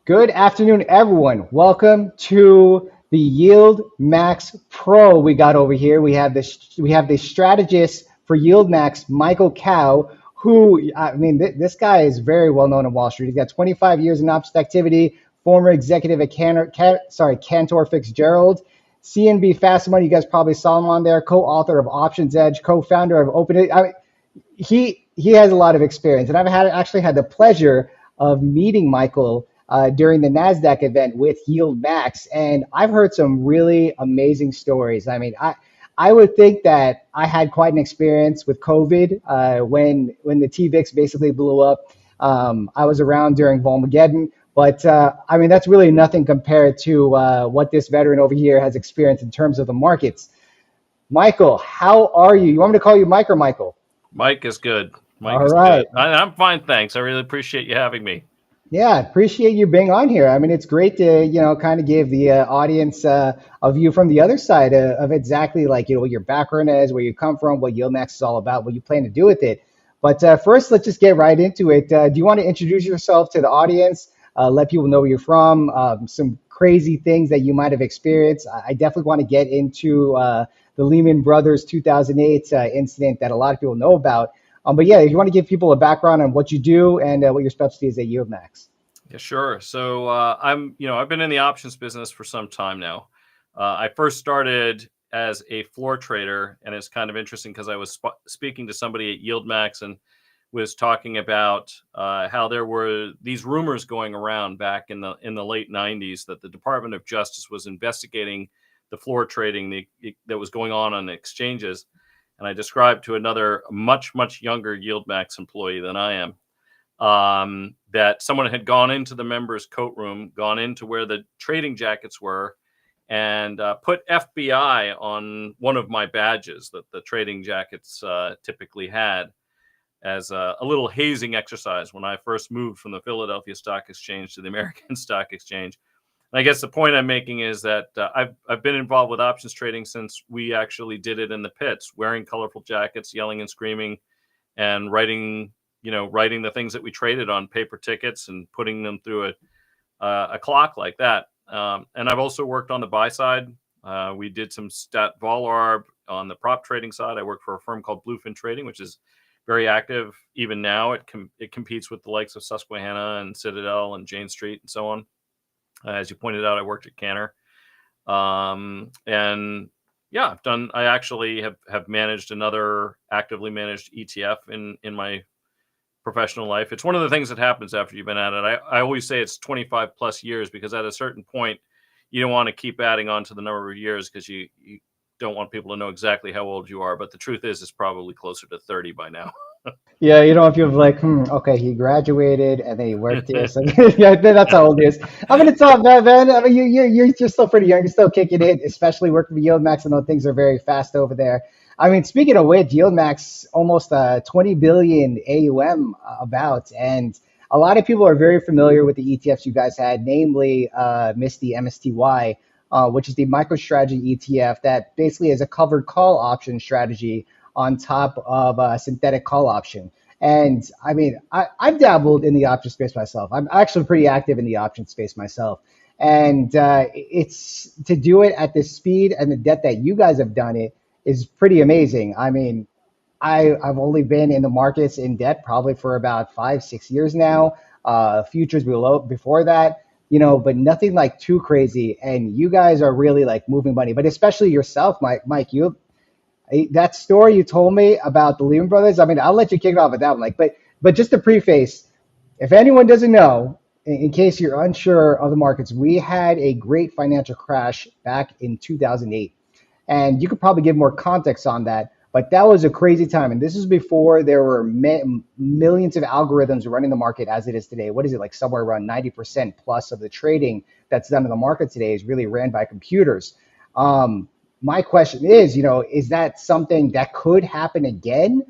Good afternoon, everyone. Welcome to the YieldMax Pro we got over here. We have the strategist for YieldMax, Michael Khouw, who this guy is very well known in Wall Street. He's got 25 years in options activity, former executive at Cantor Fitzgerald, CNBC Fast Money. You guys probably saw him on there. Co-author of Options Edge, co-founder of Open. He has a lot of experience, and I've actually had the pleasure of meeting Michael during the NASDAQ event with YieldMax, and I've heard some really amazing stories. I would think that I had quite an experience with COVID when the TVIX basically blew up. I was around during Volmageddon, but that's really nothing compared to what this veteran over here has experienced in terms of the markets. Michael, how are you? You want me to call you Mike or Michael? Mike is good. All right. I'm fine, thanks. I really appreciate you having me. Yeah, appreciate you being on here. It's great to, kind of give the audience a view from the other side of exactly what your background is, where you come from, what YieldMax is all about, what you plan to do with it. But first, let's just get right into it. Do you want to introduce yourself to the audience, let people know where you're from, some crazy things that you might have experienced? I definitely want to get into the Lehman Brothers 2008 incident that a lot of people know about. But yeah, if you want to give people a background on what you do and what your specialty is at YieldMax. Yeah, sure. So I've been in the options business for some time now. I first started as a floor trader, and it's kind of interesting because I was speaking to somebody at YieldMax and was talking about how there were these rumors going around back in the late 90s that the Department of Justice was investigating the floor trading that was going on exchanges. And I described to another much younger YieldMax employee than I am that someone had gone into the members' coat room, gone into where the trading jackets were, and put FBI on one of my badges that the trading jackets typically had as a little hazing exercise when I first moved from the Philadelphia Stock Exchange to the American Stock Exchange. I guess the point I'm making is that I've been involved with options trading since we actually did it in the pits, wearing colorful jackets, yelling and screaming, and writing the things that we traded on paper tickets and putting them through a clock like that. And I've also worked on the buy side. We did some stat vol arb on the prop trading side. I worked for a firm called Bluefin Trading, which is very active even now. It competes with the likes of Susquehanna and Citadel and Jane Street and so on. As you pointed out, I worked at Cantor. And yeah, I actually have managed another actively managed ETF in my professional life. It's one of the things that happens after you've been at it. I always say it's 25 plus years because at a certain point, you don't want to keep adding on to the number of years because you don't want people to know exactly how old you are. But the truth is, it's probably closer to 30 by now. Yeah, if you're like, okay, he graduated and then he worked here. So yeah, that's how old he is. It's all bad, man. You're just still pretty young. You're still kicking it, especially working for YieldMax. I know things are very fast over there. Speaking of which, YieldMax almost 20 billion AUM about, and a lot of people are very familiar with the ETFs you guys had, namely MSTY, which is the MicroStrategy ETF that basically is a covered call option strategy on top of a synthetic call option. And I've dabbled in the option space myself. I'm actually pretty active in the option space myself. And it's to do it at the speed and the depth that you guys have done it is pretty amazing. I've only been in the markets in debt probably for about 5-6 years now. Futures before that, but nothing like too crazy. And you guys are really like moving money, but especially yourself, Mike, that story you told me about the Lehman Brothers, I'll let you kick it off with that one. But just to preface, if anyone doesn't know, in case you're unsure of the markets, we had a great financial crash back in 2008. And you could probably give more context on that, but that was a crazy time. And this is before there were millions of algorithms running the market as it is today. What is it, like somewhere around 90% plus of the trading that's done in the market today is really ran by computers. My question is that something that could happen again,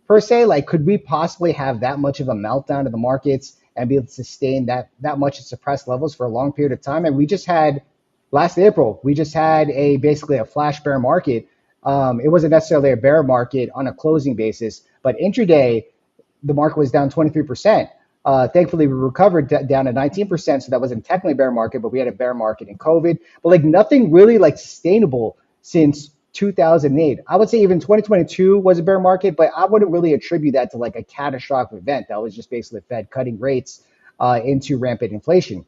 per se? Like, could we possibly have that much of a meltdown in the markets and be able to sustain that much at suppressed levels for a long period of time? And we just had, last April, basically a flash bear market. It wasn't necessarily a bear market on a closing basis, but intraday, the market was down 23%. Thankfully, we recovered down to 19%. So that wasn't technically a bear market, but we had a bear market in COVID. But like nothing really like sustainable since 2008. I would say even 2022 was a bear market, but I wouldn't really attribute that to like a catastrophic event. That was just basically the Fed cutting rates into rampant inflation.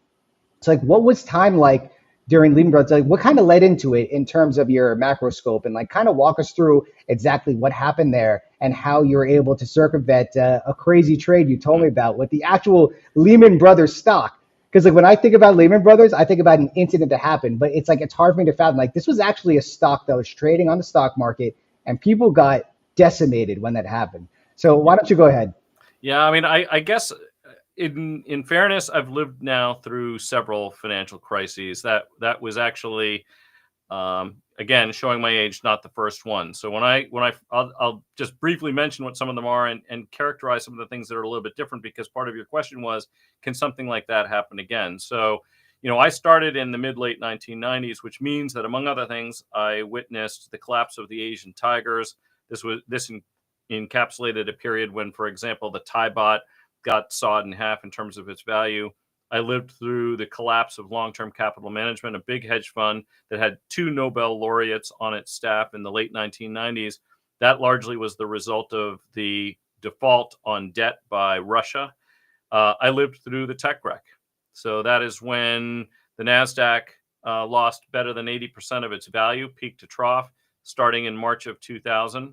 So like what was time like during Lehman Brothers? Like what kind of led into it in terms of your macro scope, and like kind of walk us through exactly what happened there and how you were able to circumvent a crazy trade you told me about with the actual Lehman Brothers stock. Because like when I think about Lehman Brothers, I think about an incident that happened, but it's like it's hard for me to fathom. Like this was actually a stock that was trading on the stock market, and people got decimated when that happened. So why don't you go ahead? Yeah, I mean, I guess in fairness, I've lived now through several financial crises. That was actually again showing my age, not the first one. So I'll just briefly mention what some of them are and characterize some of the things that are a little bit different, because part of your question was, can something like that happen again? So I started in the mid late 1990s, which means that among other things, I witnessed the collapse of the Asian tigers. This encapsulated a period when, for example, the Thai baht got sawed in half in terms of its value. I lived through the collapse of long-term capital management, a big hedge fund that had 2 Nobel laureates on its staff in the late 1990s. That largely was the result of the default on debt by Russia. I lived through the tech wreck. So that is when the NASDAQ lost better than 80% of its value, peak to trough, starting in March of 2000.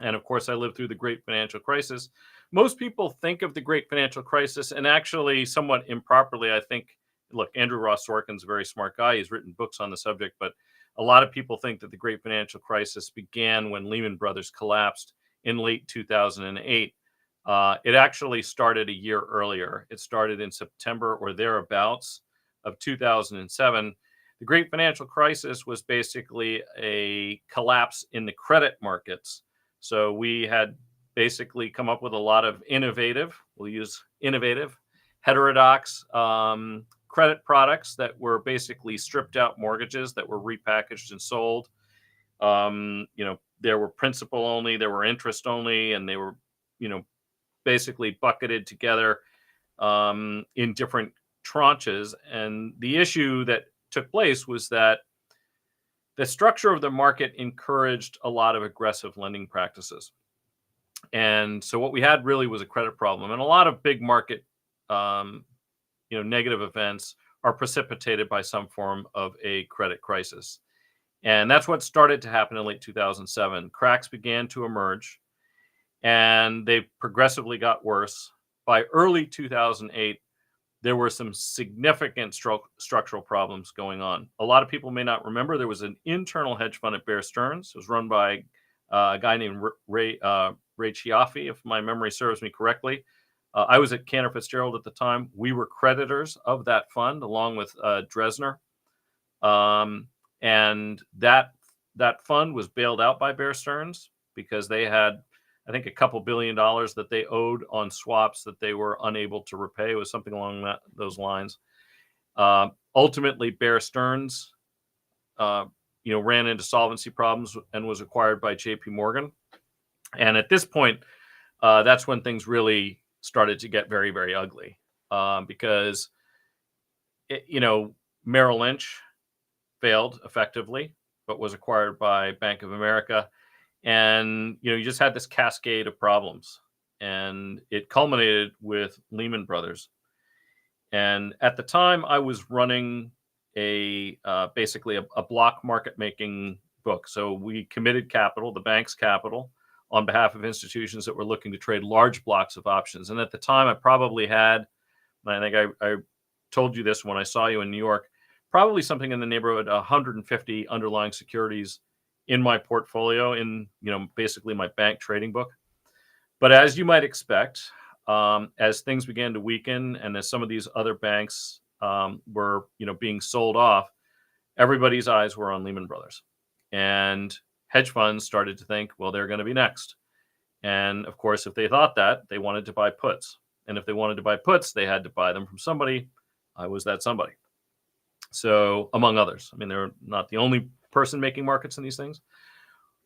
And of course, I lived through the great financial crisis. Most people think of the great financial crisis, and actually somewhat improperly, I think, look, Andrew Ross Sorkin's a very smart guy. He's written books on the subject, but a lot of people think that the great financial crisis began when Lehman Brothers collapsed in late 2008. It actually started a year earlier. It started in September or thereabouts of 2007. The great financial crisis was basically a collapse in the credit markets. So we had basically come up with a lot of innovative, heterodox credit products that were basically stripped out mortgages that were repackaged and sold. There were principal only, there were interest only, and they were, basically bucketed together in different tranches. And the issue that took place was that the structure of the market encouraged a lot of aggressive lending practices. And so what we had really was a credit problem. And a lot of big market, negative events are precipitated by some form of a credit crisis. And that's what started to happen in late 2007. Cracks began to emerge, and they progressively got worse. By early 2008, there were some significant structural problems going on. A lot of people may not remember there was an internal hedge fund at Bear Stearns. It was run by a guy named Ray Chiaffi, if my memory serves me correctly. I was at Cantor Fitzgerald at the time. We were creditors of that fund along with Dresner. And that fund was bailed out by Bear Stearns because they had, I think, a couple $2 billion that they owed on swaps that they were unable to repay. It was something along those lines. Ultimately, Bear Stearns, ran into solvency problems and was acquired by J.P. Morgan. And at this point, that's when things really started to get very, very ugly because, Merrill Lynch failed effectively, but was acquired by Bank of America. And, you just had this cascade of problems, and it culminated with Lehman Brothers. And at the time, I was running basically a block market making book. So we committed capital, the bank's capital, on behalf of institutions that were looking to trade large blocks of options. And at the time, I probably had, I think I told you this when I saw you in New York, probably something in the neighborhood of 150 underlying securities in my portfolio, in basically my bank trading book. But as you might expect, as things began to weaken and as some of these other banks were being sold off, everybody's eyes were on Lehman Brothers, and hedge funds started to think, well, they're going to be next. And of course, if they thought that, they wanted to buy puts, and if they wanted to buy puts, they had to buy them from somebody. I was that somebody. So among others, I mean, they're not the only person making markets in these things,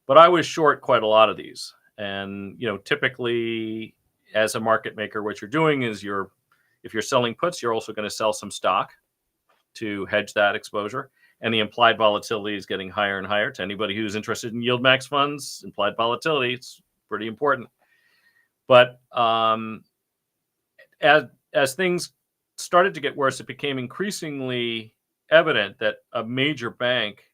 but I was short quite a lot of these. And typically as a market maker, what you're doing is you're if you're selling puts, you're also going to sell some stock to hedge that exposure. And the implied volatility is getting higher and higher. To anybody who's interested in YieldMax funds, implied volatility, it's pretty important. But as things started to get worse, it became increasingly evident that a major bank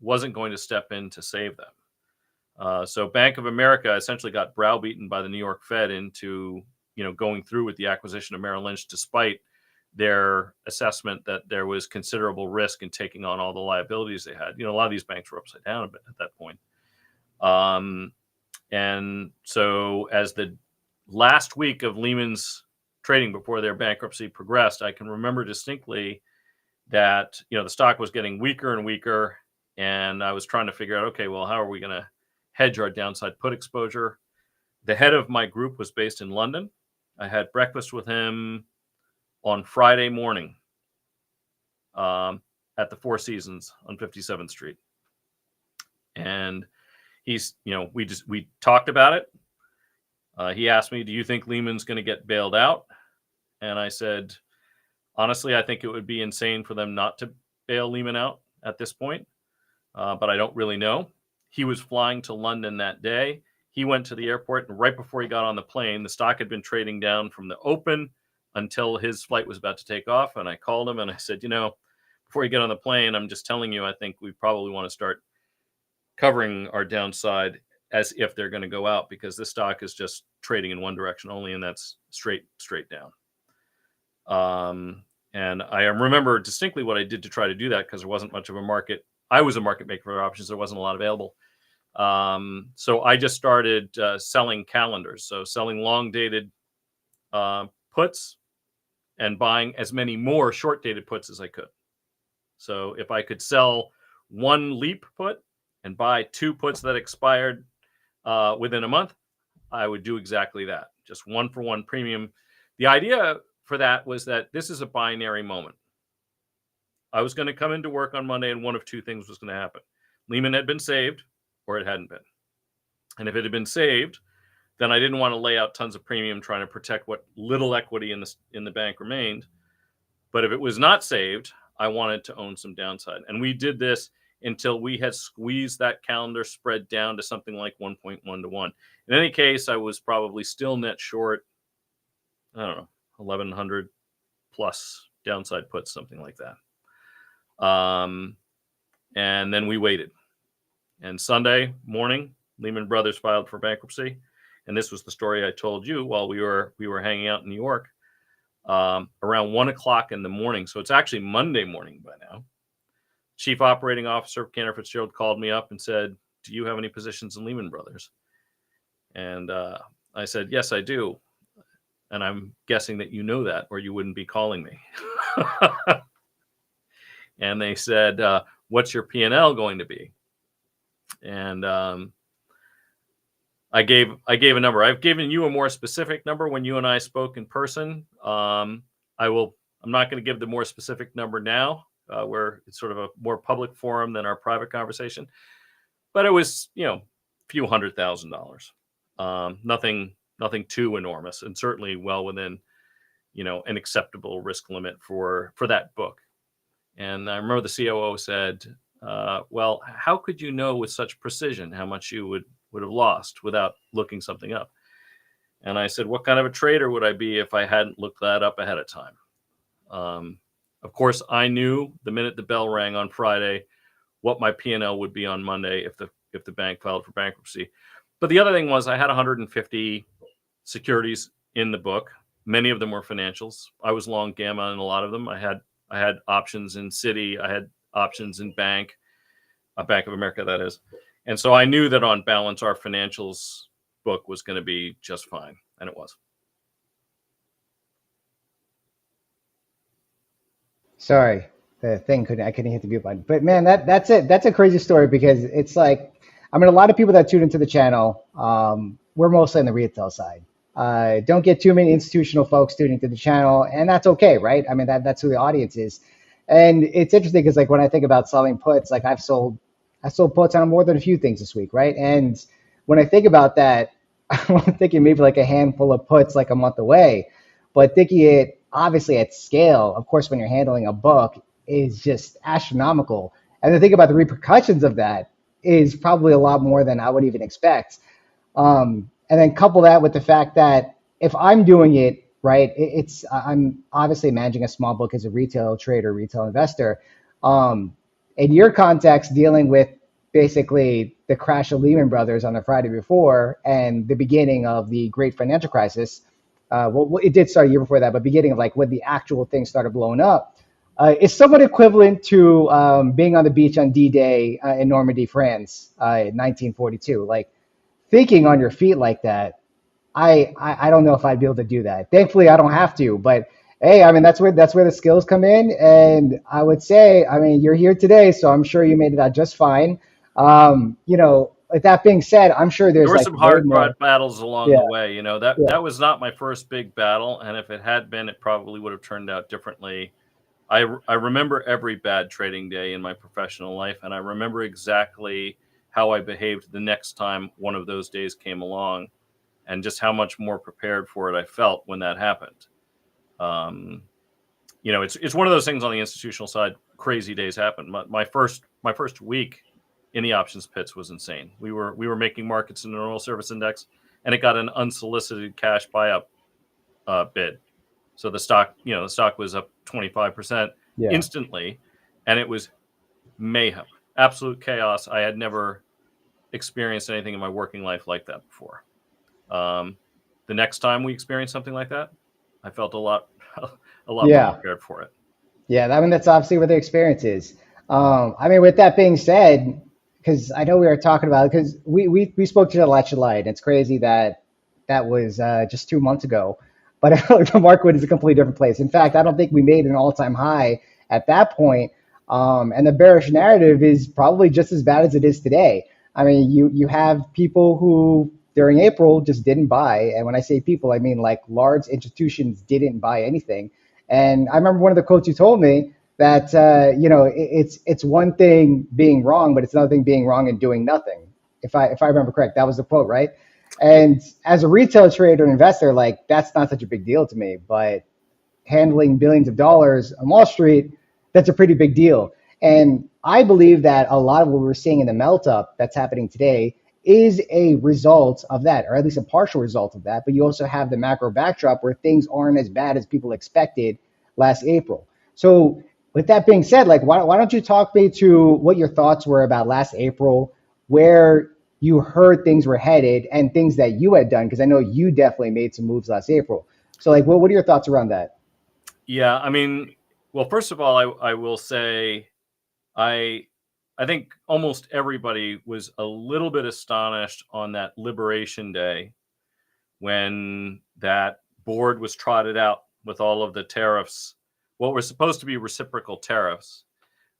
wasn't going to step in to save them. So Bank of America essentially got browbeaten by the New York Fed into going through with the acquisition of Merrill Lynch, despite their assessment that there was considerable risk in taking on all the liabilities they had. A lot of these banks were upside down a bit at that point. And so as the last week of Lehman's trading before their bankruptcy progressed, I can remember distinctly that, the stock was getting weaker and weaker. And I was trying to figure out, okay, well, how are we going to hedge our downside put exposure? The head of my group was based in London. I had breakfast with him on Friday morning at the Four Seasons on 57th Street. And we talked about it. He asked me, do you think Lehman's going to get bailed out? And I said, honestly, I think it would be insane for them not to bail Lehman out at this point. But I don't really know. He was flying to London that day. He went to the airport, and right before he got on the plane, the stock had been trading down from the open until his flight was about to take off. And I called him and I said, before you get on the plane, I'm just telling you, I think we probably want to start covering our downside as if they're going to go out, because this stock is just trading in one direction only, and that's straight down. And I remember distinctly what I did to try to do that, because there wasn't much of a market. I was a market maker for options. There wasn't a lot available. So I just started selling calendars. So selling long dated puts and buying as many more short dated puts as I could. So if I could sell one leap put and buy two puts that expired within a month, I would do exactly that. Just one for one premium. The idea for that was that this is a binary moment. I was going to come into work on Monday and one of two things was going to happen. Lehman had been saved or it hadn't been. And if it had been saved, then I didn't want to lay out tons of premium trying to protect what little equity in the bank remained. But if it was not saved, I wanted to own some downside. And we did this until we had squeezed that calendar spread down to something like 1.1 to 1. In any case, I was probably still net short, I don't know, 1,100 plus downside puts, something like that. And then we waited. And Sunday morning, Lehman Brothers filed for bankruptcy. And this was the story I told you while we were hanging out in New York, around 1 o'clock in the morning. So it's actually Monday morning by now. Chief Operating Officer Cantor Fitzgerald called me up and said, do you have any positions in Lehman Brothers? And I said, yes, I do. And I'm guessing that you know that, or you wouldn't be calling me. And they said, what's your P&L going to be? And I gave a number. I've given you a more specific number when you and I spoke in person. I'm not going to give the more specific number now, where it's sort of a more public forum than our private conversation. But it was, a few $100,000. Nothing too enormous, and certainly well within, an acceptable risk limit for that book. And I remember the COO said, well, how could you know with such precision how much you would have lost without looking something up? And I said, what kind of a trader would I be if I hadn't looked that up ahead of time? Of course, I knew the minute the bell rang on Friday what my P&L would be on Monday if the bank filed for bankruptcy. But the other thing was I had 150 securities in the book. Many of them were financials. I was long gamma in a lot of them. I had options in Citi. I had options in Bank of America, that is. And so I knew that on balance, our financials book was going to be just fine. And it was. Sorry, I couldn't hit the mute button. But man, that's it. That's a crazy story, because it's like, a lot of people that tune into the channel, we're mostly on the retail side. Don't get too many institutional folks tuning to the channel, and that's okay, right? That's who the audience is. And it's interesting because, like, when I think about selling puts, like I sold puts on more than a few things this week, right? And when I think about that, I'm thinking maybe like a handful of puts like a month away, but thinking it obviously at scale, of course, when you're handling a book, is just astronomical. And the thing about the repercussions of that is probably a lot more than I would even expect. And then couple that with the fact that if I'm doing it right, I'm obviously managing a small book as a retail trader, retail investor. In your context, dealing with basically the crash of Lehman Brothers on the Friday before and the beginning of the great financial crisis. Well, it did start a year before that, but beginning of like when the actual thing started blowing up, is somewhat equivalent to being on the beach on D-Day in Normandy, France, in 1942. Like thinking on your feet like that, I don't know if I'd be able to do that. Thankfully, I don't have to. But hey, I mean that's where the skills come in. And I would say, I mean, you're here today, so I'm sure you made it out just fine. With that being said, I'm sure there's There were like some way hard more. battles along Yeah, the way. You know, that yeah, that was not my first big battle, and if it had been, it probably would have turned out differently. I remember every bad trading day in my professional life, and I remember exactly how I behaved the next time one of those days came along, and just how much more prepared for it I felt when that happened. Um, it's one of those things on the institutional side. Crazy days happen. My first week in the options pits was insane. We were making markets in the oil service index, and it got an unsolicited cash buyout bid. So the stock was up 25% yeah. instantly, and it was mayhem, absolute chaos. I had never experienced anything in my working life like that before. Um, the next time we experienced something like that, I felt a lot, a lot more Yeah. prepared for it. Yeah, I mean that's obviously what the experience is. I mean, with that being said, because I know we were talking about because we spoke to TSLY, and it's crazy that that was just 2 months ago, but the market is a completely different place. In fact, I don't think we made an all-time high at that point, and the bearish narrative is probably just as bad as it is today. I mean, you have people who during April just didn't buy, and when I say people, I mean like large institutions didn't buy anything. And I remember one of the quotes you told me that it's one thing being wrong, but it's another thing being wrong and doing nothing. If I remember correct, that was the quote, right? And as a retail trader and investor, like that's not such a big deal to me. But handling billions of dollars on Wall Street, that's a pretty big deal. And I believe that a lot of what we're seeing in the melt up that's happening today is a result of that, or at least a partial result of that. But you also have the macro backdrop where things aren't as bad as people expected last April. So with that being said, like why don't you talk me to what your thoughts were about last April, where you heard things were headed and things that you had done? Because I know you definitely made some moves last April. So like what are your thoughts around that? Yeah, I mean, well, first of all, I will say I I think almost everybody was a little bit astonished on that Liberation Day when that board was trotted out with all of the tariffs, what were supposed to be reciprocal tariffs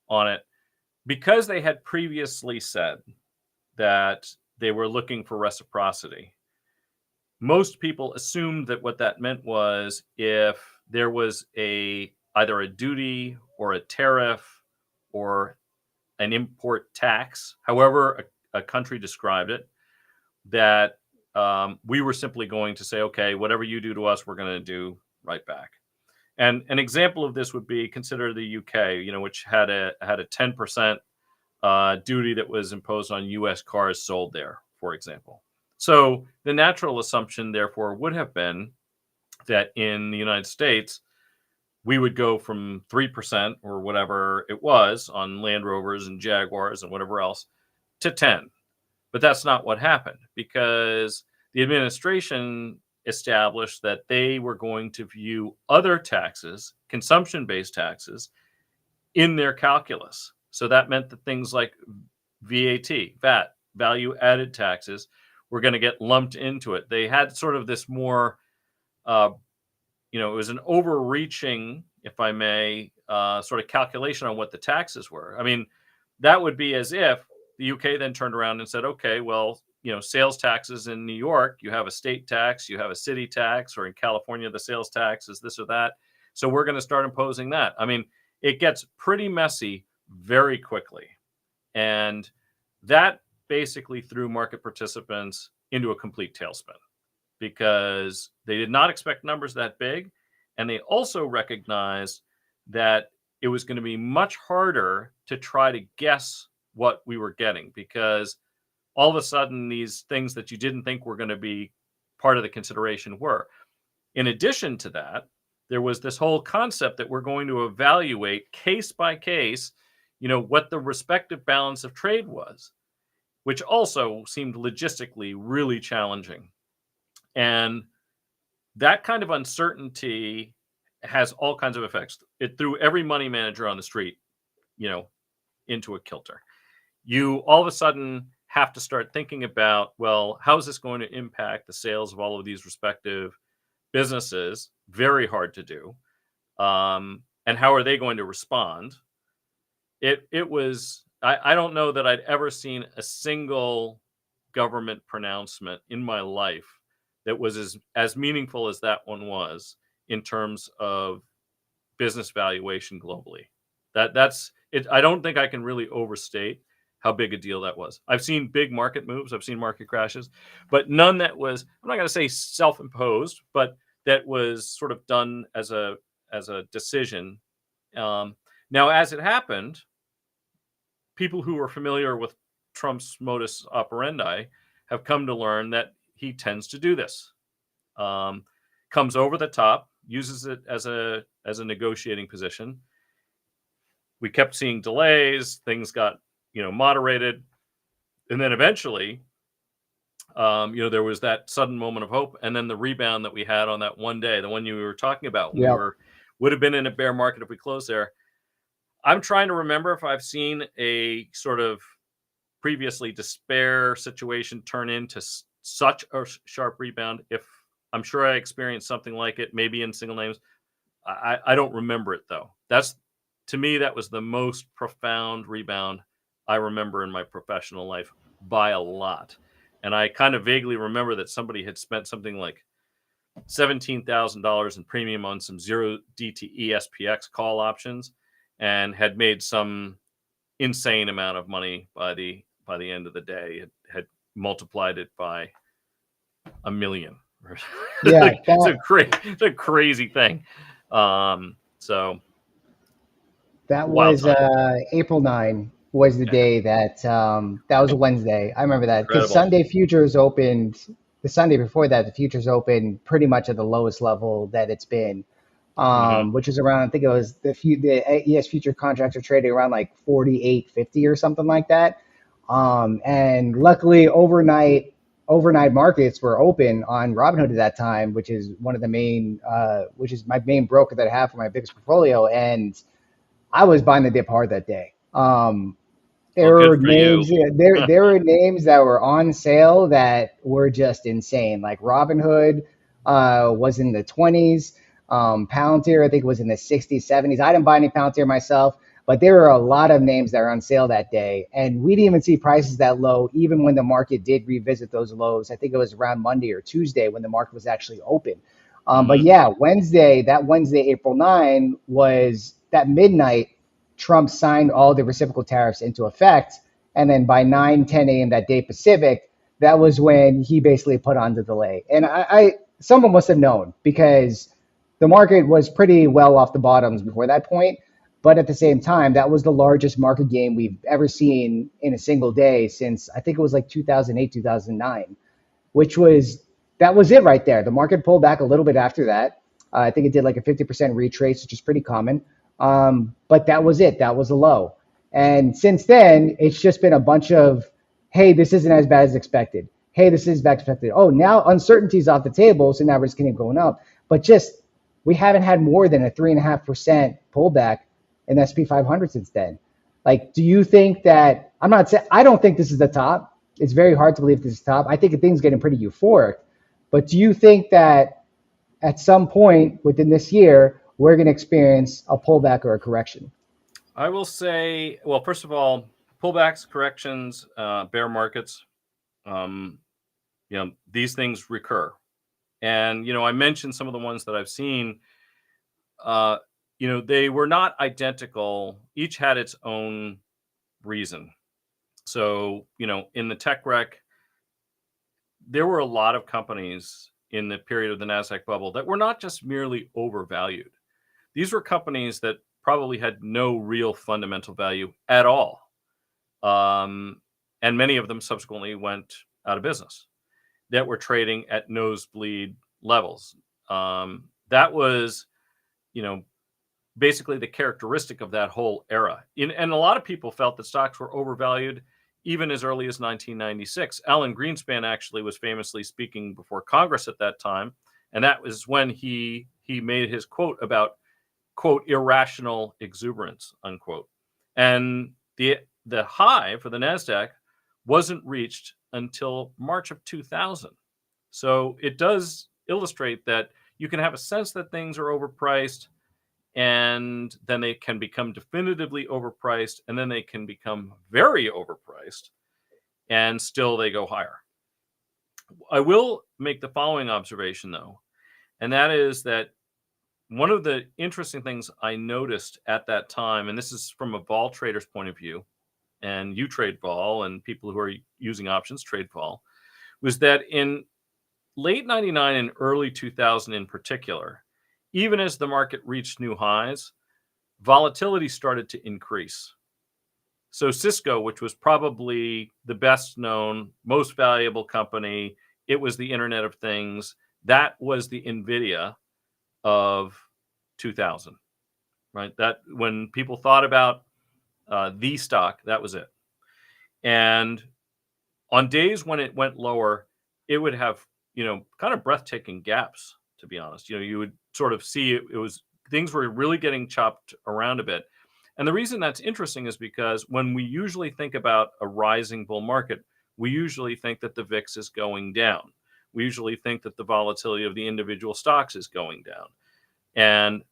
on it, because they had previously said that they were looking for reciprocity. Most people assumed that what that meant was if there was either a duty or a tariff or an import tax, however a country described it, that we were simply going to say, okay, whatever you do to us, we're going to do right back. And an example of this would be, consider the UK, which had a 10% duty that was imposed on U.S. cars sold there, for example. So the natural assumption, therefore, would have been that in the United States, we would go from 3% or whatever it was on Land Rovers and Jaguars and whatever else to 10. But that's not what happened, because the administration established that they were going to view other taxes, consumption-based taxes, in their calculus. So that meant that things like VAT, value added taxes, were going to get lumped into it. They had sort of this more, it was an overreaching, if I may, sort of calculation on what the taxes were. I mean, that would be as if the UK then turned around and said, okay, well, sales taxes in New York, you have a state tax, you have a city tax, or in California, the sales tax is this or that. So we're going to start imposing that. I mean, it gets pretty messy very quickly. And that basically threw market participants into a complete tailspin, because they did not expect numbers that big. And they also recognized that it was going to be much harder to try to guess what we were getting, because all of a sudden these things that you didn't think were going to be part of the consideration were. In addition to that, there was this whole concept that we're going to evaluate case by case, what the respective balance of trade was, which also seemed logistically really challenging. And that kind of uncertainty has all kinds of effects. It threw every money manager on the street, into a kilter. You all of a sudden have to start thinking about, well, how is this going to impact the sales of all of these respective businesses? Very hard to do. And how are they going to respond? It was, I don't know that I'd ever seen a single government pronouncement in my life that was as meaningful as that one was in terms of business valuation globally. That's it. I don't think I can really overstate how big a deal that was. I've seen big market moves, I've seen market crashes, but none that was, I'm not going to say self-imposed, but that was sort of done as a decision. Now, as it happened, people who are familiar with Trump's modus operandi have come to learn that he tends to do this. Comes over the top, uses it as a negotiating position. We kept seeing delays, things got moderated, and then eventually there was that sudden moment of hope, and then the rebound that we had on that one day, the one you were talking about. Yeah. Would have been in a bear market if we closed there. I'm trying to remember if I've seen a sort of previously despair situation turn into such a sharp rebound. If I'm sure I experienced something like it, maybe in single names. I don't remember it though. To me, that was the most profound rebound I remember in my professional life by a lot. And I kind of vaguely remember that somebody had spent something like $17,000 in premium on some 0 DTE SPX call options and had made some insane amount of money by the end of the day. It had multiplied it by 1 million. Yeah, it's a crazy thing. So that was April 9 was the day that was a Wednesday. I remember that because Sunday futures opened. The Sunday before that, the futures opened pretty much at the lowest level that it's been, which is around, I think it was the ES future contracts are trading around like 48.50 or something like that. And luckily, overnight markets were open on Robinhood at that time, which is one of the main, which is my main broker that I have for my biggest portfolio, and I was buying the dip hard that day. There were names that were on sale that were just insane. Like Robinhood was in the 20s. Palantir, I think, was in the 60s, 70s. I didn't buy any Palantir myself, but there were a lot of names that were on sale that day. And we didn't even see prices that low, even when the market did revisit those lows. I think it was around Monday or Tuesday when the market was actually open. But yeah, Wednesday, April 9, was that midnight. Trump signed all the reciprocal tariffs into effect. And then by 9, 10 a.m. that day Pacific, that was when he basically put on the delay. And someone must have known, because the market was pretty well off the bottoms before that point. But at the same time, that was the largest market gain we've ever seen in a single day since, I think it was like 2008, 2009, that was it right there. The market pulled back a little bit after that. I think it did like a 50% retrace, which is pretty common. But that was it. That was a low. And since then, it's just been a bunch of, hey, this isn't as bad as expected. Hey, this is bad as expected. Oh, now uncertainty's off the table, so now we're just going to keep going up. But we haven't had more than a 3.5% pullback in the S&P 500 since then. Like, do you think that, I don't think this is the top. It's very hard to believe this is the top. I think things getting pretty euphoric. But do you think that at some point within this year, we're going to experience a pullback or a correction? I will say, well, first of all, pullbacks, corrections, bear markets, these things recur. And, I mentioned some of the ones that I've seen, they were not identical. Each had its own reason. So, in the tech wreck, there were a lot of companies in the period of the NASDAQ bubble that were not just merely overvalued. These were companies that probably had no real fundamental value at all. And many of them subsequently went out of business, that were trading at nosebleed levels. That was, basically the characteristic of that whole era. And a lot of people felt that stocks were overvalued even as early as 1996. Alan Greenspan actually was famously speaking before Congress at that time. And that was when he made his quote about, quote, irrational exuberance, unquote. And the high for the NASDAQ wasn't reached until March of 2000. So it does illustrate that you can have a sense that things are overpriced, and then they can become definitively overpriced, and then they can become very overpriced, and still they go higher. I will make the following observation, though, and that is that one of the interesting things I noticed at that time, and this is from a vol trader's point of view, and you trade vol, and people who are using options trade vol, was that in late 99 and early 2000 in particular, even as the market reached new highs, volatility started to increase. So Cisco, which was probably the best known, most valuable company, it was the Internet of Things, that was the NVDY of 2000, right? That when people thought about the stock, that was it. And on days when it went lower, it would have, kind of breathtaking gaps, to be honest. You would sort of see it was things were really getting chopped around a bit. And the reason that's interesting is because when we usually think about a rising bull market, we usually think that the VIX is going down. We usually think that the volatility of the individual stocks is going down. And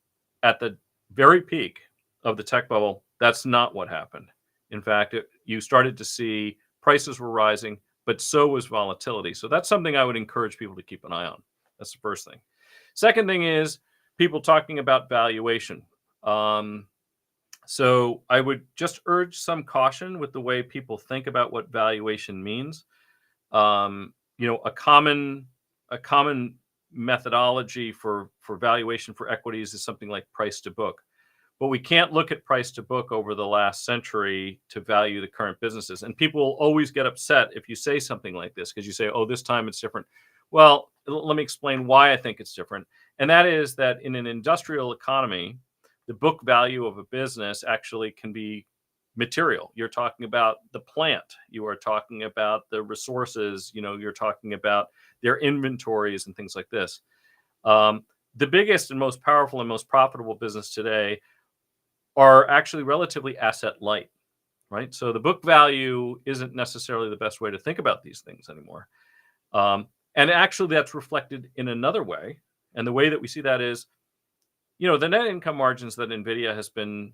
at the very peak of the tech bubble, that's not what happened. In fact, you started to see prices were rising, but so was volatility. So that's something I would encourage people to keep an eye on. That's the first thing. Second thing is people talking about valuation. So I would just urge some caution with the way people think about what valuation means. A common methodology for valuation for equities is something like price to book. But we can't look at price to book over the last century to value the current businesses. And people will always get upset if you say something like this, because you say, oh, this time it's different. Well, let me explain why I think it's different. And that is that in an industrial economy, the book value of a business actually can be material. You're talking about the plant. You are talking about the resources. You're talking about their inventories and things like this. The biggest and most powerful and most profitable business today are actually relatively asset light, right? So the book value isn't necessarily the best way to think about these things anymore. And actually that's reflected in another way. And the way that we see that is, the net income margins that NVIDIA has been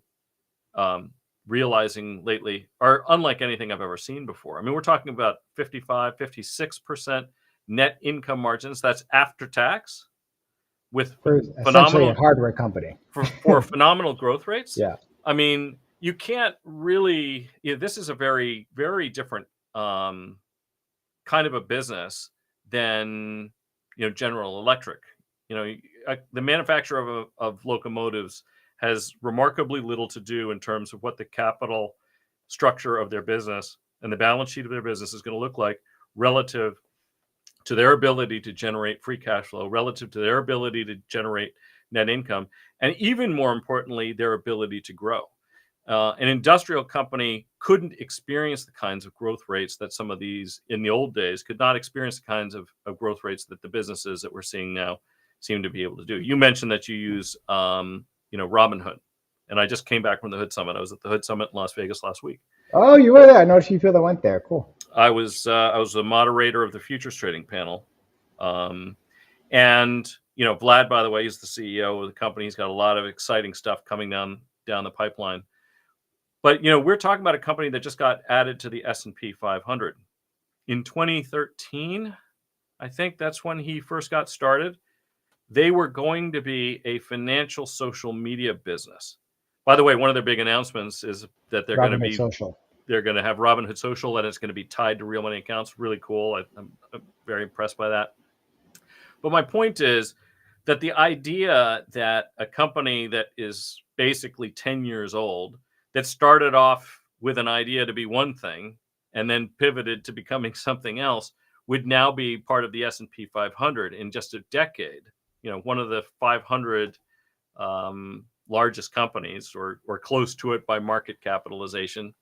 realizing lately are unlike anything I've ever seen before. I mean, we're talking about 55, 56% net income margins. That's after tax, with essentially a hardware company for phenomenal growth rates. Yeah. I mean, you can't really, this is a very, very different kind of a business than, General Electric. The manufacturer of locomotives has remarkably little to do in terms of what the capital structure of their business and the balance sheet of their business is going to look like relative to their ability to generate free cash flow, relative to their ability to generate net income, and even more importantly, their ability to grow. An industrial company couldn't experience the kinds of growth rates that some of these in the old days could not experience the kinds of growth rates that the businesses that we're seeing now seem to be able to do. You mentioned that you use, Robinhood, and I just came back from the Hood Summit. I was at the Hood Summit in Las Vegas last week. Oh, you were there. I noticed you people that went there. Cool. I was a moderator of the futures trading panel. And Vlad, by the way, is the CEO of the company. He's got a lot of exciting stuff coming down the pipeline. But we're talking about a company that just got added to the S&P 500 in 2013. I think that's when he first got started. They were going to be a financial social media business. By the way, one of their big announcements is that they're going to be social. They're going to have Robinhood Social, and it's going to be tied to real money accounts. Really cool. I'm very impressed by that. But my point is that the idea that a company that is basically 10 years old, that started off with an idea to be one thing and then pivoted to becoming something else, would now be part of the S&P 500 in just a decade. One of the 500 largest companies, or close to it by market capitalization,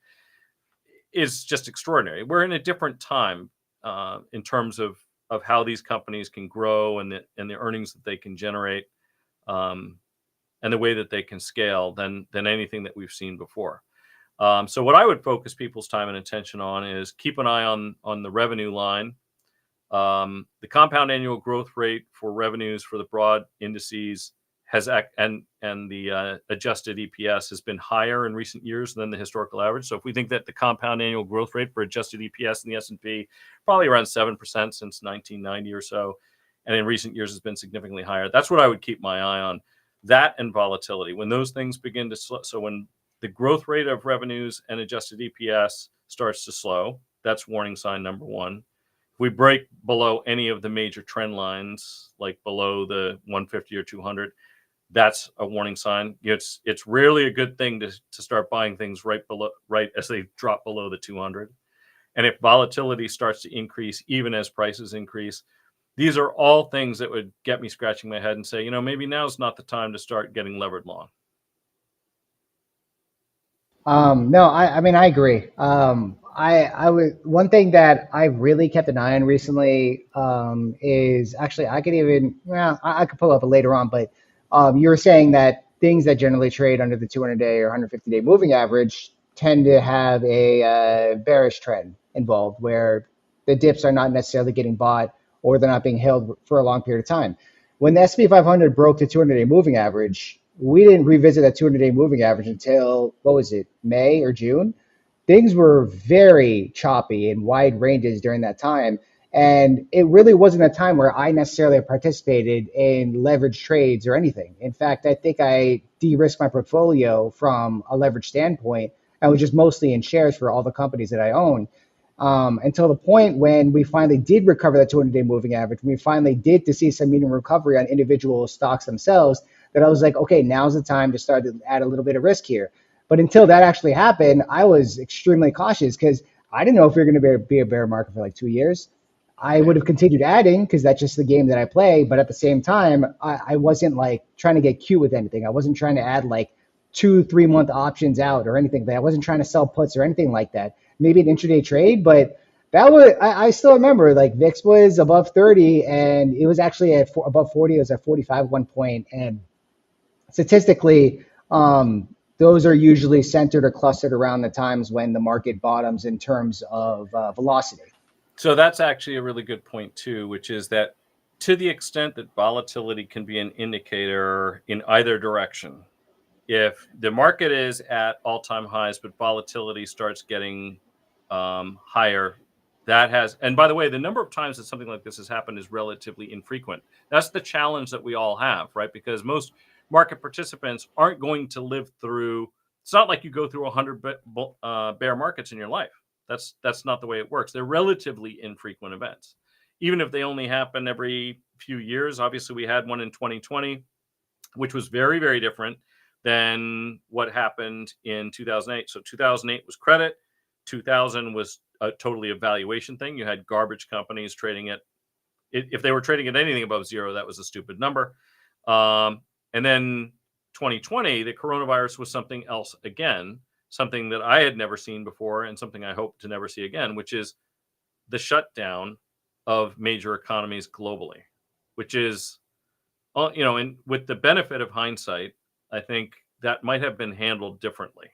is just extraordinary. We're in a different time in terms of how these companies can grow and the earnings that they can generate, and the way that they can scale than anything that we've seen before. So what I would focus people's time and attention on is keep an eye on the revenue line. The compound annual growth rate for revenues for the broad indices and the adjusted EPS has been higher in recent years than the historical average. So if we think that the compound annual growth rate for adjusted EPS in the S&P probably around 7% since 1990 or so, and in recent years has been significantly higher, that's what I would keep my eye on. That and volatility. When those things begin to slow, so when the growth rate of revenues and adjusted EPS starts to slow, that's warning sign number one. If we break below any of the major trend lines, like below the 150 or 200, that's a warning sign. It's rarely a good thing to start buying things right as they drop below the 200. And if volatility starts to increase, even as prices increase, these are all things that would get me scratching my head and say, maybe now's not the time to start getting levered long. No, I mean, I agree. I would, one thing that I really kept an eye on recently, is actually, I could pull up it later on, but, you were saying that things that generally trade under the 200-day or 150-day moving average tend to have a bearish trend involved, where the dips are not necessarily getting bought or they're not being held for a long period of time. When the S&P 500 broke the 200-day moving average, we didn't revisit that 200-day moving average until, what was it, May or June? Things were very choppy in wide ranges during that time. And it really wasn't a time where I necessarily participated in leverage trades or anything. In fact, I think I de-risked my portfolio from a leverage standpoint. I was just mostly in shares for all the companies that I own. Until the point when we finally did recover that 200-day moving average, we finally did to see some meaningful recovery on individual stocks themselves, that I was like, okay, now's the time to start to add a little bit of risk here. But until that actually happened, I was extremely cautious because I didn't know if we were going to be a bear market for like 2 years. I would have continued adding because that's just the game that I play. But at the same time, I wasn't like trying to get cute with anything. I wasn't trying to add like 2-3 month options out or anything like that. I wasn't trying to sell puts or anything like that. Maybe an intraday trade, but that was, I still remember, like, VIX was above 30 and it was actually above 40. It was at 45 at one point. And statistically, those are usually centered or clustered around the times when the market bottoms in terms of velocity. So that's actually a really good point too, which is that to the extent that volatility can be an indicator in either direction, if the market is at all-time highs, but volatility starts getting higher, and by the way, the number of times that something like this has happened is relatively infrequent. That's the challenge that we all have, right? Because most market participants aren't going to live through, it's not like you go through 100 bear markets in your life. That's not the way it works. They're relatively infrequent events. Even if they only happen every few years. Obviously, we had one in 2020, which was very, very different than what happened in 2008. So 2008 was credit. 2000 was totally a valuation thing. You had garbage companies trading at, if they were trading at anything above zero, that was a stupid number. And then 2020, the coronavirus was something else again, something that I had never seen before and something I hope to never see again, which is the shutdown of major economies globally, which is, and with the benefit of hindsight, I think that might have been handled differently.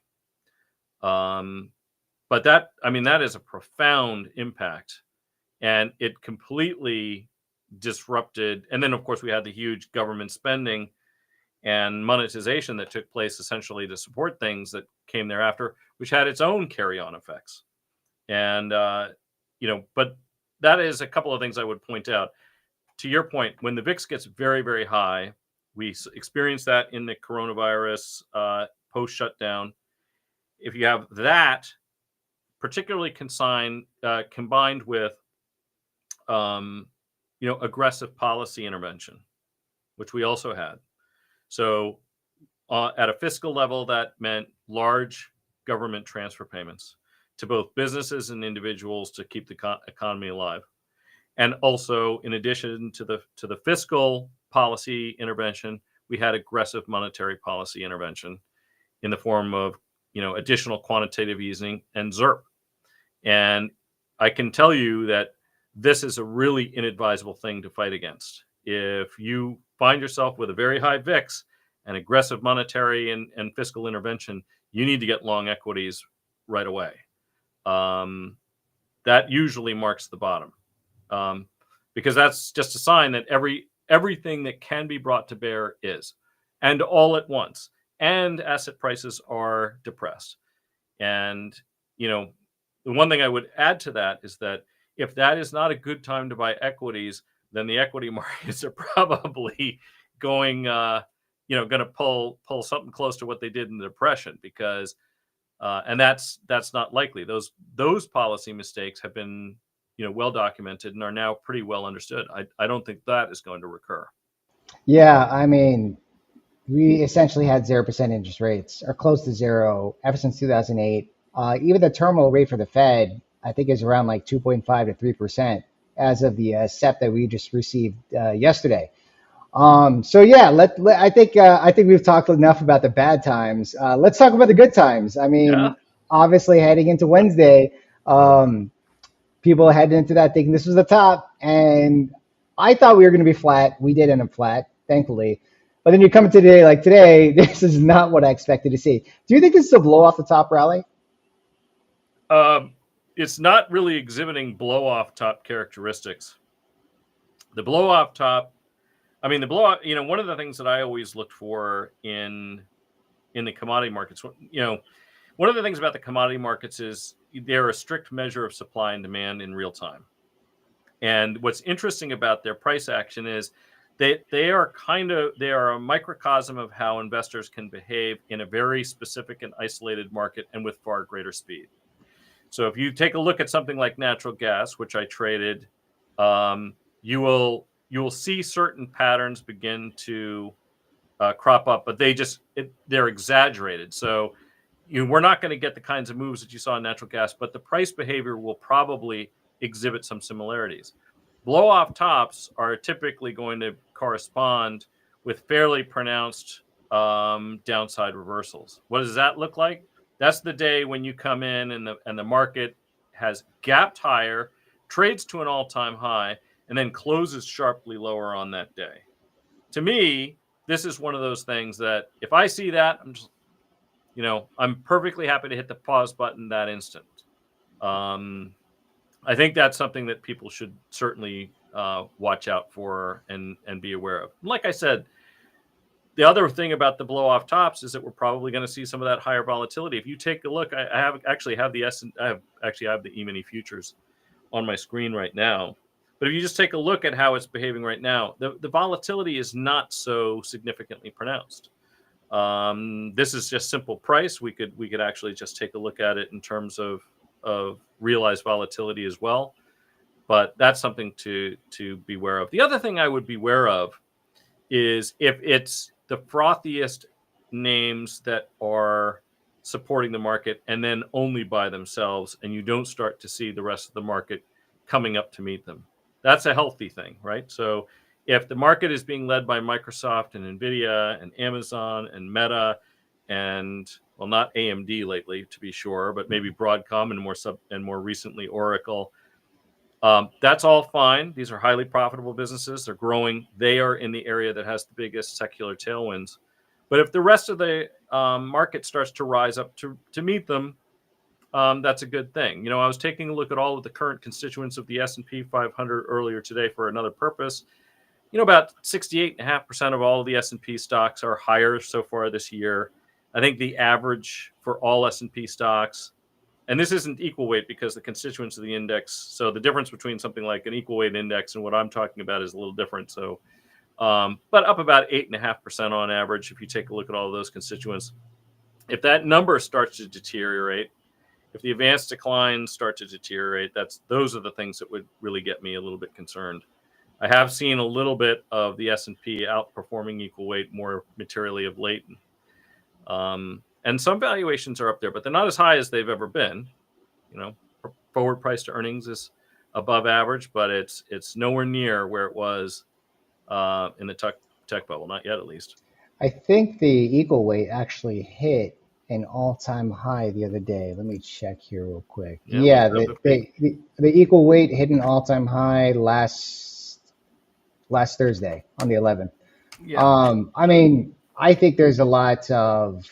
But that is a profound impact, and it completely disrupted. And then, of course, we had the huge government spending and monetization that took place essentially to support things that came thereafter, which had its own carry-on effects. And, but that is a couple of things I would point out. To your point, when the VIX gets very, very high, we experienced that in the coronavirus post-shutdown. If you have that, particularly combined with, aggressive policy intervention, which we also had. So at a fiscal level, that meant large government transfer payments to both businesses and individuals to keep the economy alive. And also, in addition to the fiscal policy intervention, we had aggressive monetary policy intervention in the form of additional quantitative easing and ZIRP. And I can tell you that this is a really inadvisable thing to fight against. If you find yourself with a very high VIX and aggressive monetary and fiscal intervention, you need to get long equities right away. That usually marks the bottom, because that's just a sign that everything that can be brought to bear is, and all at once, and asset prices are depressed. And the one thing I would add to that is that if that is not a good time to buy equities, then the equity markets are probably going to pull something close to what they did in the Depression, because and that's not likely. Those policy mistakes have been well documented and are now pretty well understood. I don't think that is going to recur. Yeah, I mean, we essentially had 0% interest rates, or close to zero, ever since 2008. Even the terminal rate for the Fed, I think, is around like 2.5 to 3% as of the Sept that we just received yesterday. So yeah, I think we've talked enough about the bad times. Let's talk about the good times. I mean, obviously heading into Wednesday, people heading into that thinking this was the top, and I thought we were going to be flat. We did end up flat, thankfully. But then you come to today, like today, this is not what I expected to see. Do you think this is a blow off the top rally? It's not really exhibiting blow off top characteristics. The blow off top, the blow off, one of the things that I always look for in the commodity markets, one of the things about the commodity markets is they're a strict measure of supply and demand in real time. And what's interesting about their price action is they are a microcosm of how investors can behave in a very specific and isolated market and with far greater speed. So if you take a look at something like natural gas, which I traded, you will see certain patterns begin to crop up, but they're exaggerated. So we're not going to get the kinds of moves that you saw in natural gas, but the price behavior will probably exhibit some similarities. Blow off tops are typically going to correspond with fairly pronounced downside reversals. What does that look like? That's the day when you come in and the market has gapped higher, trades to an all-time high, and then closes sharply lower on that day. To me, this is one of those things that if I see that, I'm perfectly happy to hit the pause button that instant. I think that's something that people should certainly watch out for and be aware of. Like I said, the other thing about the blow off tops is that we're probably going to see some of that higher volatility. If you take a look, I have the E-mini futures on my screen right now. But if you just take a look at how it's behaving right now, the volatility is not so significantly pronounced. This is just simple price. We could actually just take a look at it in terms of realized volatility as well. But that's something to be aware of. The other thing I would be aware of is if it's the frothiest names that are supporting the market and then only by themselves, and you don't start to see the rest of the market coming up to meet them. That's a healthy thing, right? So if the market is being led by Microsoft and NVIDIA and Amazon and Meta and, well, not AMD lately, to be sure, but maybe Broadcom and more recently Oracle, that's all fine. These are highly profitable businesses. They're growing. They are in the area that has the biggest secular tailwinds. But if the rest of the market starts to rise up to meet them, that's a good thing. I was taking a look at all of the current constituents of the S&P 500 earlier today for another purpose. About 68.5% of all of the S&P stocks are higher so far this year. I think the average for all S&P stocks, and this isn't equal weight because the constituents of the index, so the difference between something like an equal weight index and what I'm talking about is a little different. So, but up about 8.5% on average if you take a look at all of those constituents. If that number starts to deteriorate, if the advanced declines start to deteriorate, those are the things that would really get me a little bit concerned. I have seen a little bit of the S&P outperforming equal weight more materially of late. And some valuations are up there, but they're not as high as they've ever been. You know, forward price to earnings is above average, but it's nowhere near where it was in the tech bubble, not yet at least. I think the equal weight actually hit an all-time high the other day. Let me check here real quick. Yeah, Yeah, the equal weight hit an all-time high last Thursday on the 11th. Yeah. I mean, I think there's a lot of,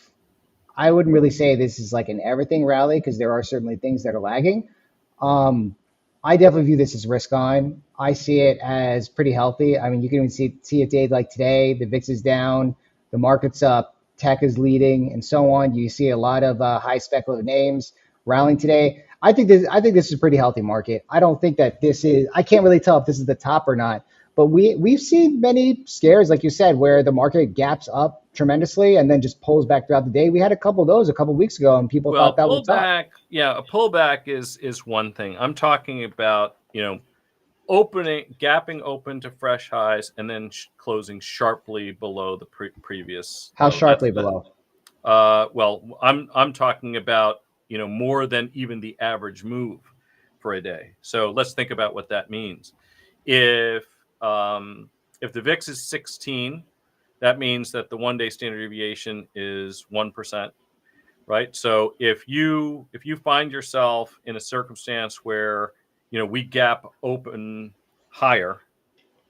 I wouldn't really say this is like an everything rally because there are certainly things that are lagging. Um, I definitely view this as risk on. I see it as pretty healthy. I mean, you can even see a day like today, the VIX is down, the market's up, tech is leading, and so on. You see a lot of high speculative names rallying today. I think this is a pretty healthy market. I don't think that this is. I can't really tell if this is the top or not. But we've seen many scares, like you said, where the market gaps up tremendously and then just pulls back throughout the day. We had a couple of those a couple of weeks ago, and people thought that was top. A pullback is one thing. I'm talking about, gapping open to fresh highs and then closing sharply below the previous. How sharply below? Well, I'm talking about, more than even the average move for a day. So let's think about what that means. If the VIX is 16, that means that the one-day standard deviation is 1%, right? So if you find yourself in a circumstance where we gap open higher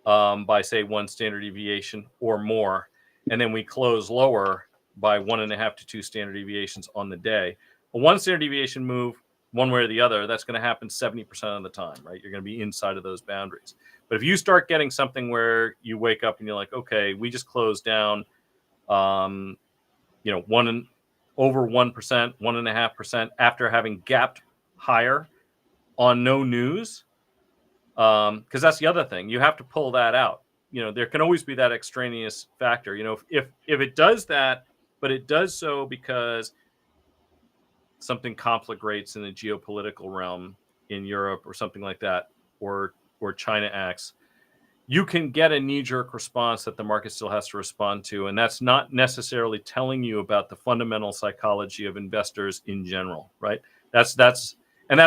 by say 1 standard deviation or more, and then we close lower by 1.5 to 2 standard deviations on the day, a 1 standard deviation move one way or the other, that's going to happen 70% of the time, right? You're going to be inside of those boundaries. But if you start getting something where you wake up and you're like, okay, we just closed down, over 1%, 1.5% after having gapped higher on no news, because that's the other thing. You have to pull that out. There can always be that extraneous factor. If it does that, but it does so because something conflagrates in the geopolitical realm in Europe or something like that, or China acts, you can get a knee-jerk response that the market still has to respond to, and that's not necessarily telling you about the fundamental psychology of investors in general, right? That's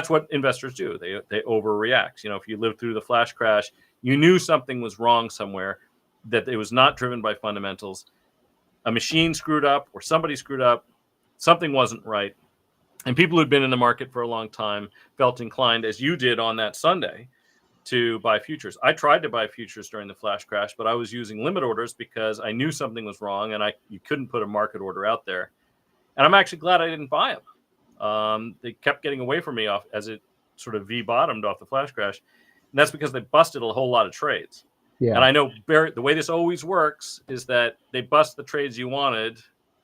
what investors do. They overreact. If you lived through the flash crash, you knew something was wrong somewhere, that it was not driven by fundamentals. A machine screwed up, or somebody screwed up, something wasn't right. And people who'd been in the market for a long time felt inclined, as you did on that Sunday, to buy futures. I tried to buy futures during the flash crash, but I was using limit orders because I knew something was wrong and you couldn't put a market order out there. And I'm actually glad I didn't buy them. They kept getting away from me off as it sort of V-bottomed off the flash crash. And that's because they busted a whole lot of trades. Yeah. And I know the way this always works is that they bust the trades you wanted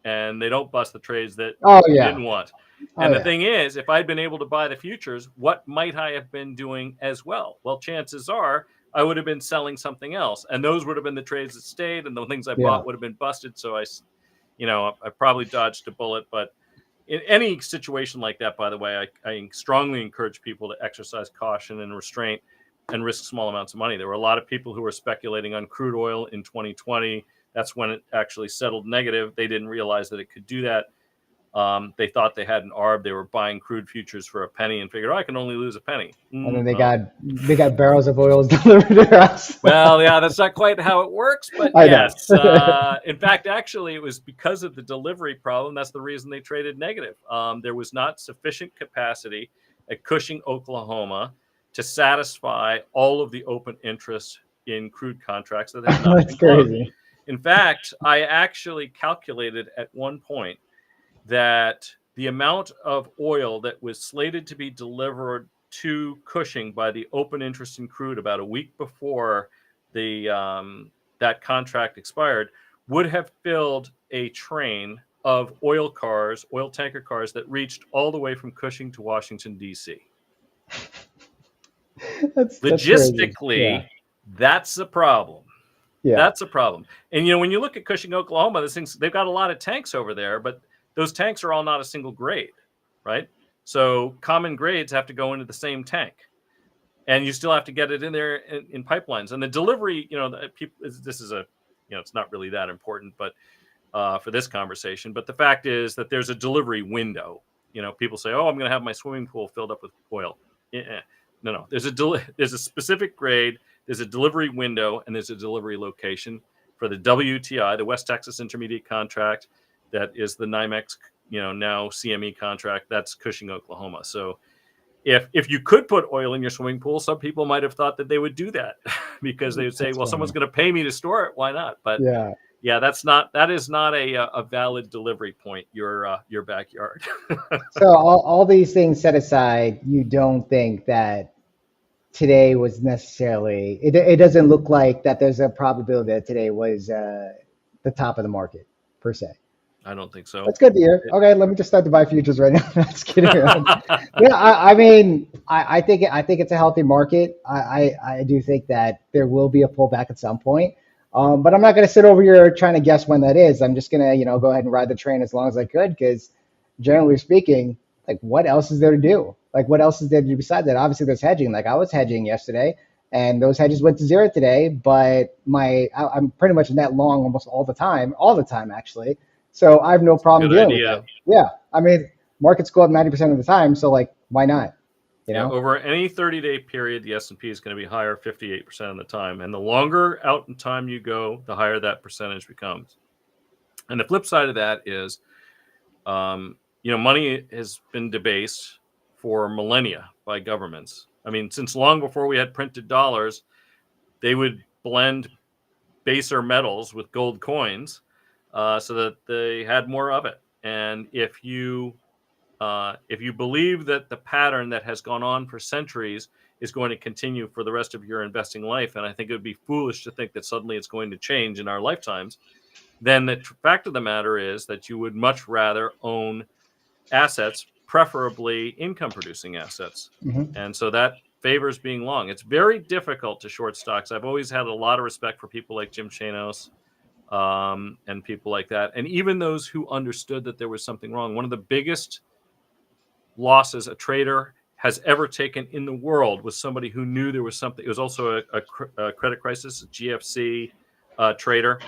and they don't bust the trades that you didn't want. And the thing is, if I'd been able to buy the futures, what might I have been doing as well? Well, chances are I would have been selling something else. And those would have been the trades that stayed, and the things I bought would have been busted. So I probably dodged a bullet. But in any situation like that, by the way, I strongly encourage people to exercise caution and restraint and risk small amounts of money. There were a lot of people who were speculating on crude oil in 2020. That's when it actually settled negative. They didn't realize that it could do that. They thought they had an arb. They were buying crude futures for a penny and figured, I can only lose a penny. And then they got barrels of oil delivered to their house. Well, yeah, that's not quite how it works, but yes. In fact, actually, it was because of the delivery problem. That's the reason they traded negative. There was not sufficient capacity at Cushing, Oklahoma, to satisfy all of the open interest in crude contracts that had not That's been closed. crazy. In fact, I actually calculated at one point that the amount of oil that was slated to be delivered to Cushing by the open interest in crude about a week before that contract expired would have filled a train of oil tanker cars that reached all the way from Cushing to Washington, D.C. Logistically, that's a problem. Yeah. That's a problem. And, when you look at Cushing, Oklahoma, they've got a lot of tanks over there, but those tanks are all not a single grade, right? So common grades have to go into the same tank. and you still have to get it in there in pipelines. And the delivery, this is it's not really that important, but for this conversation. But the fact is that there's a delivery window. People say, "Oh, I'm going to have my swimming pool filled up with oil." No. There's a specific grade. There's a delivery window, and there's a delivery location for the WTI, the West Texas Intermediate contract. That is the NYMEX, now CME contract. That's Cushing, Oklahoma. So if you could put oil in your swimming pool, some people might have thought that they would do that because they would say, well, someone's going to pay me to store it. Why not? But yeah, that is not a valid delivery point, your backyard. So all these things set aside, you don't think that today was necessarily, it doesn't look like that there's a probability that today was the top of the market per se. I don't think so. That's good to hear. Okay, let me just start to buy futures right now. That's kidding around. Yeah, I mean, I think it's a healthy market. I do think that there will be a pullback at some point. But I'm not going to sit over here trying to guess when that is. I'm just going to, go ahead and ride the train as long as I could, because generally speaking, like, what else is there to do? Like, what else is there to do besides that? Obviously, there's hedging. Like, I was hedging yesterday, and those hedges went to zero today. But I'm pretty much net long almost all the time actually. So I have no problem dealing with it. Yeah, I mean, markets go up 90% of the time, so like, why not? Over any 30-day period, the S&P is going to be higher 58% of the time, and the longer out in time you go, the higher that percentage becomes. And the flip side of that is, money has been debased for millennia by governments. I mean, since long before we had printed dollars, they would blend baser metals with gold coins so that they had more of it. And if you believe that the pattern that has gone on for centuries is going to continue for the rest of your investing life, and I think it would be foolish to think that suddenly it's going to change in our lifetimes, then the fact of the matter is that you would much rather own assets, preferably income-producing assets. Mm-hmm. And so that favors being long. It's very difficult to short stocks. I've always had a lot of respect for people like Jim Chanos and people like that. And even those who understood that there was something wrong. One of the biggest losses a trader has ever taken in the world was somebody who knew there was something. It was also a credit crisis, a GFC trader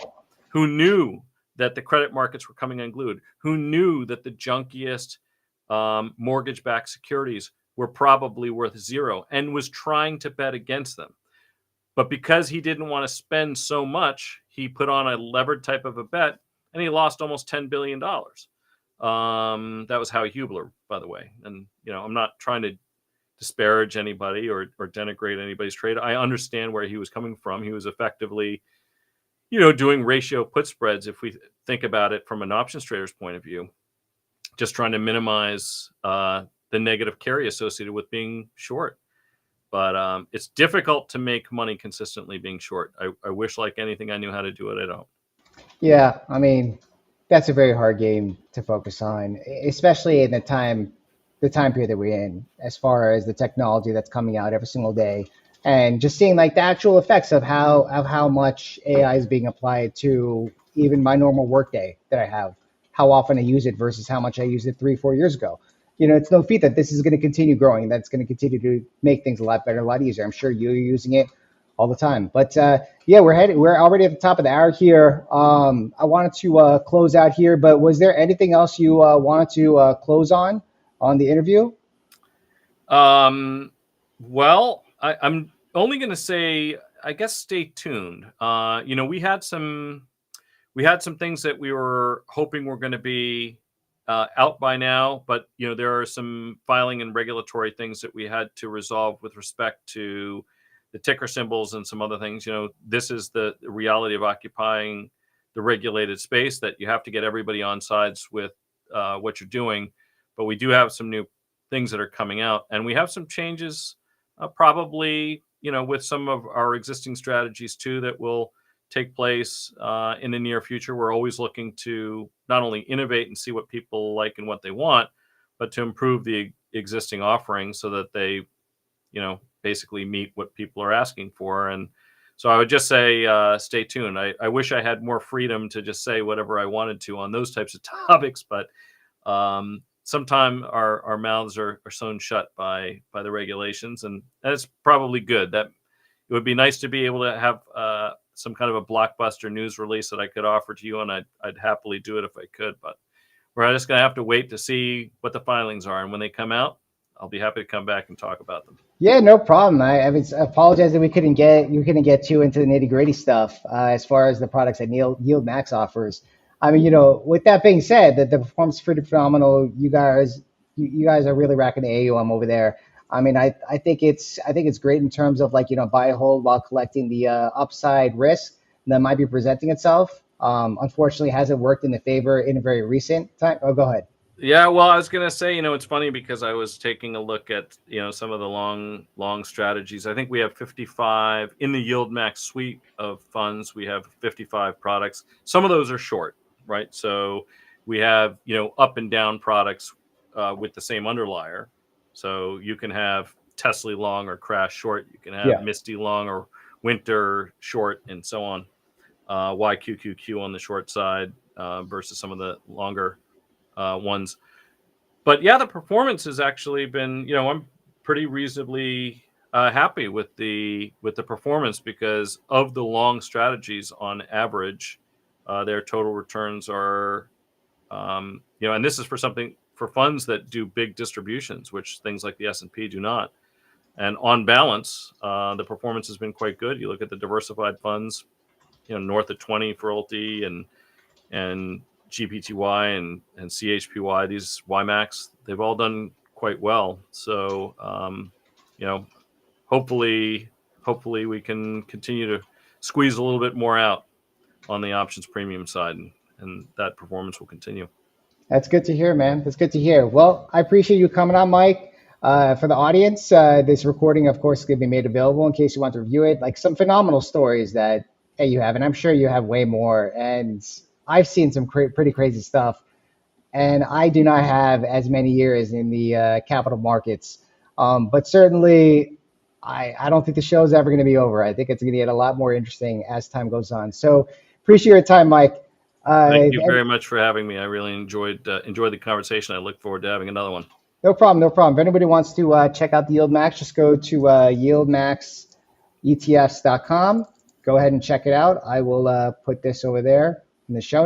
who knew that the credit markets were coming unglued, who knew that the junkiest mortgage-backed securities were probably worth zero and was trying to bet against them. But because he didn't want to spend so much, he put on a levered type of a bet, and he lost almost $10 billion. That was Howie Hubler, by the way. And, I'm not trying to disparage anybody or denigrate anybody's trade. I understand where he was coming from. He was effectively, doing ratio put spreads, if we think about it from an options trader's point of view, just trying to minimize the negative carry associated with being short. But it's difficult to make money consistently being short. I wish, like anything, I knew how to do it. I don't. Yeah, I mean, that's a very hard game to focus on, especially in the time period that we're in, as far as the technology that's coming out every single day, and just seeing like the actual effects of how much AI is being applied to even my normal workday that I have, how often I use it versus how much I used it 3-4 years ago. It's no feat that this is going to continue growing. That's going to continue to make things a lot better, a lot easier. I'm sure you're using it all the time. But yeah, we're already at the top of the hour here. I wanted to close out here, but was there anything else you wanted to close on the interview? Well, I'm only going to say, I guess, stay tuned. We had some things that we were hoping were going to be out by now, but there are some filing and regulatory things that we had to resolve with respect to the ticker symbols and some other things. This is the reality of occupying the regulated space, that you have to get everybody on sides with what you're doing. But we do have some new things that are coming out, and we have some changes probably, with some of our existing strategies too, that will take place in the near future. We're always looking to not only innovate and see what people like and what they want, but to improve the existing offerings so that they, basically meet what people are asking for. And so I would just say, stay tuned. I wish I had more freedom to just say whatever I wanted to on those types of topics, but sometimes our mouths are sewn shut by the regulations, and that's probably good. That it would be nice to be able to have some kind of a blockbuster news release that I could offer to you, and I'd happily do it if I could. But we're just going to have to wait to see what the filings are, and when they come out, I'll be happy to come back and talk about them. Yeah, no problem. I apologize that we couldn't get too into the nitty gritty stuff as far as the products that YieldMax offers. I mean, with that being said, that the performance is pretty phenomenal. You guys are really racking the AUM over there. I mean, I think it's great in terms of buy and hold while collecting the upside risk that might be presenting itself. Unfortunately, hasn't worked in the favor in a very recent time. Oh, go ahead. Yeah, well, I was going to say, it's funny because I was taking a look at, some of the long strategies. I think we have 55 in the YieldMax suite of funds. We have 55 products. Some of those are short, right? So we have, up and down products with the same underlier. So you can have TSLY long or crash short. You can have MSTY long or winter short, and so on. YQQQ on the short side versus some of the longer ones. But yeah, the performance has actually been, I'm pretty reasonably happy with the performance, because of the long strategies on average, their total returns are, and this is for funds that do big distributions, which things like the S&P do not. And on balance, the performance has been quite good. You look at the diversified funds, north of 20 for ULTI and GPTY and CHPY, these YieldMax, they've all done quite well. So, hopefully we can continue to squeeze a little bit more out on the options premium side, and that performance will continue. That's good to hear, man. That's good to hear. Well, I appreciate you coming on, Mike. For the audience, this recording, of course, is going to be made available in case you want to review it. Like some phenomenal stories that you have, and I'm sure you have way more. And I've seen some pretty crazy stuff, and I do not have as many years in the capital markets. But certainly, I don't think the show is ever going to be over. I think it's going to get a lot more interesting as time goes on. So appreciate your time, Mike. Thank you very much for having me. I really enjoyed the conversation. I look forward to having another one. No problem. If anybody wants to check out the YieldMax, just go to YieldMaxETFs.com. Go ahead and check it out. I will put this over there in the show.